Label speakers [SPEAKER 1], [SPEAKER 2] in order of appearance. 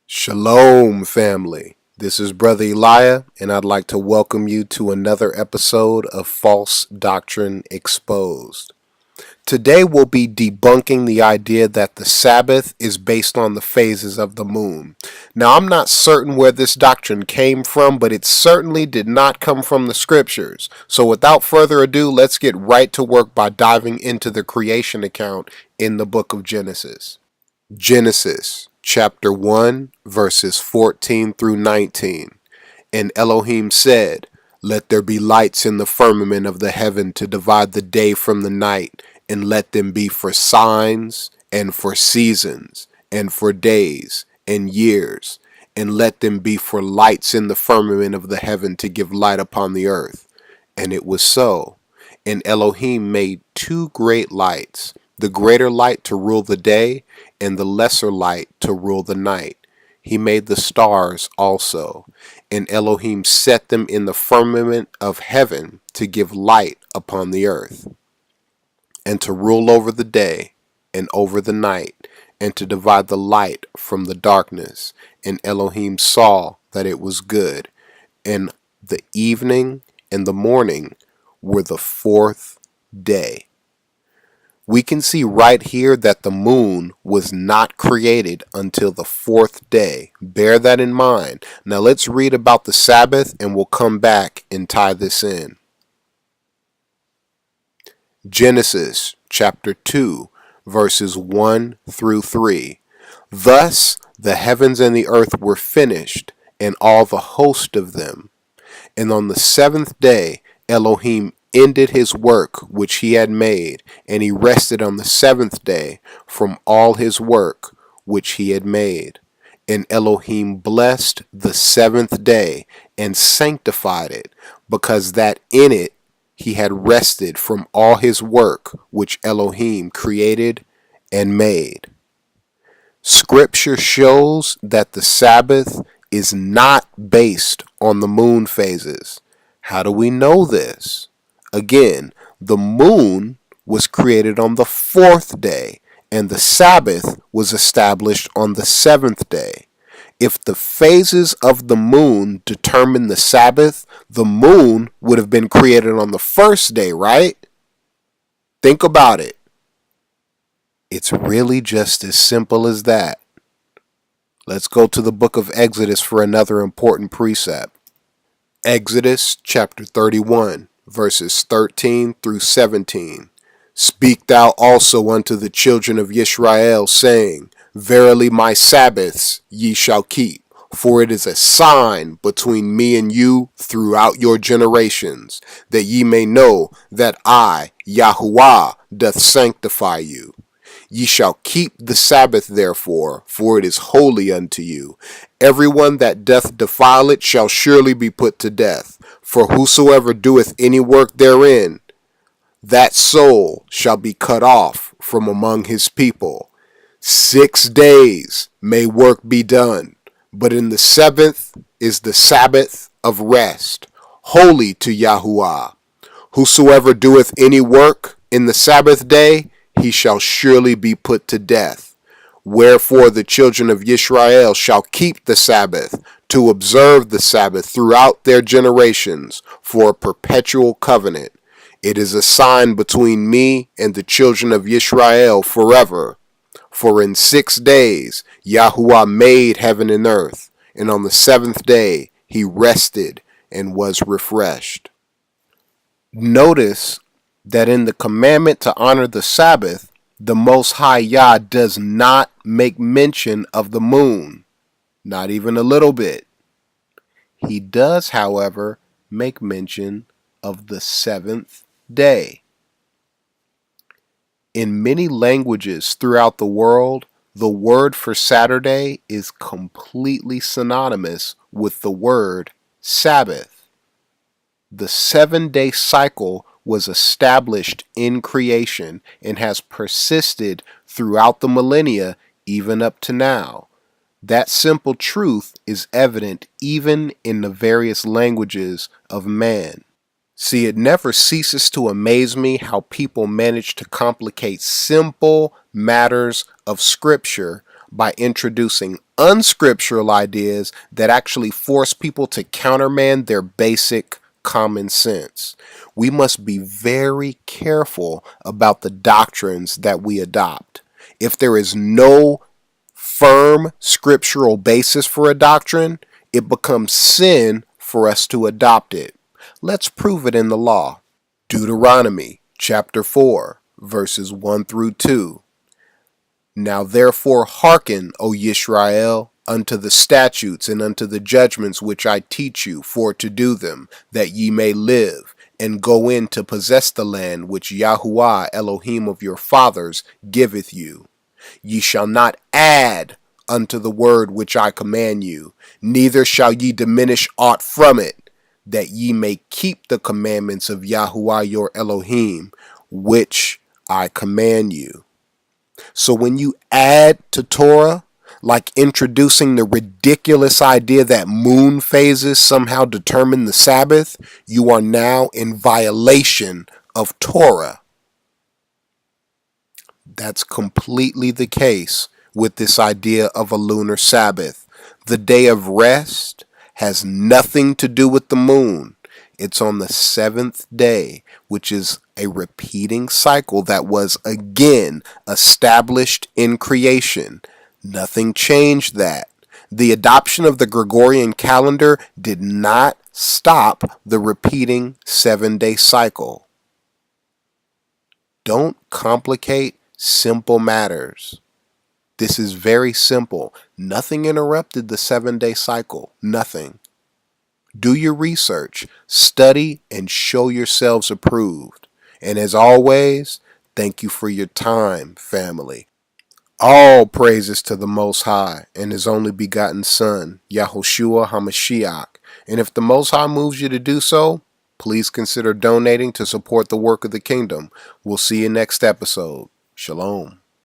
[SPEAKER 1] Shalom, family. This is Brother Elijah, and I'd like to welcome you to another episode of False Doctrine Exposed. Today we'll be debunking the idea that the Sabbath is based on the phases of the moon. Now, I'm not certain where this doctrine came from, but it certainly did not come from the scriptures. So without further ado, let's get right to work by diving into the creation account in the book of Genesis. Genesis chapter 1 verses 14 through 19. And Elohim said, Let there be lights in the firmament of the heaven to divide the day from the night, and let them be for signs, and for seasons, and for days, and years, and let them be for lights in the firmament of the heaven to give light upon the earth. And it was so. And Elohim made two great lights, the greater light to rule the day, and the lesser light to rule the night. He made the stars also, and Elohim set them in the firmament of heaven to give light upon the earth, and to rule over the day and over the night, and to divide the light from the darkness. And Elohim saw that it was good. And the evening and the morning were the fourth day. We can see right here that the moon was not created until the fourth day. Bear that in mind. Now let's read about the Sabbath and we'll come back and tie this in. Genesis chapter 2 verses 1 through 3. Thus the heavens and the earth were finished, and all the host of them. And on the seventh day Elohim ended his work which he had made, and he rested on the seventh day from all his work which he had made. And Elohim blessed the seventh day and sanctified it, because that in it he had rested from all his work which Elohim created and made. Scripture shows that the Sabbath is not based on the moon phases. How do we know this? Again, the moon was created on the fourth day, and the Sabbath was established on the seventh day. If the phases of the moon determine the Sabbath, the moon would have been created on the first day, right? Think about it. It's really just as simple as that. Let's go to the book of Exodus for another important precept. Exodus chapter 31. Verses 13 through 17. Speak thou also unto the children of Israel, saying, Verily my Sabbaths ye shall keep, for it is a sign between me and you throughout your generations, that ye may know that I, Yahuwah, doth sanctify you. Ye shall keep the Sabbath therefore, for it is holy unto you. Everyone that doth defile it shall surely be put to death. For whosoever doeth any work therein, that soul shall be cut off from among his people. 6 days may work be done, but in the seventh is the Sabbath of rest, holy to Yahuwah. Whosoever doeth any work in the Sabbath day, he shall surely be put to death. Wherefore the children of Israel shall keep the Sabbath, to observe the Sabbath throughout their generations, for a perpetual covenant. It is a sign between me and the children of Israel forever. For in 6 days Yahuwah made heaven and earth, and on the seventh day he rested and was refreshed. Notice that in the commandment to honor the Sabbath, the Most High Yah does not make mention of the moon, not even a little bit. He does, however, make mention of the seventh day. In many languages throughout the world, the word for Saturday is completely synonymous with the word Sabbath. The 7-day cycle was established in creation and has persisted throughout the millennia, even up to now. That simple truth is evident even in the various languages of man. See, it never ceases to amaze me how people manage to complicate simple matters of Scripture by introducing unscriptural ideas that actually force people to countermand their basic common sense. We must be very careful about the doctrines that we adopt. If there is no firm scriptural basis for a doctrine, it becomes sin for us to adopt it. Let's prove it in the law. Deuteronomy chapter 4, verses 1 through 2. Now therefore hearken, O Yisrael, unto the statutes and unto the judgments which I teach you, for to do them, that ye may live, and go in to possess the land which Yahuwah Elohim of your fathers giveth you. Ye shall not add unto the word which I command you, neither shall ye diminish aught from it, that ye may keep the commandments of Yahuwah your Elohim, which I command you. So when you add to Torah, like introducing the ridiculous idea that moon phases somehow determine the Sabbath, you are now in violation of Torah. That's completely the case with this idea of a lunar Sabbath. The day of rest has nothing to do with the moon. It's on the seventh day, which is a repeating cycle that was again established in creation. Nothing changed that. The adoption of the Gregorian calendar did not stop the repeating 7-day cycle. Don't complicate simple matters. This is very simple. Nothing interrupted the 7-day cycle. Nothing. Do your research, study, and show yourselves approved. And as always, thank you for your time, family. All praises to the Most High and His only begotten Son, Yahushua HaMashiach. And if the Most High moves you to do so, please consider donating to support the work of the kingdom. We'll see you next episode. Shalom.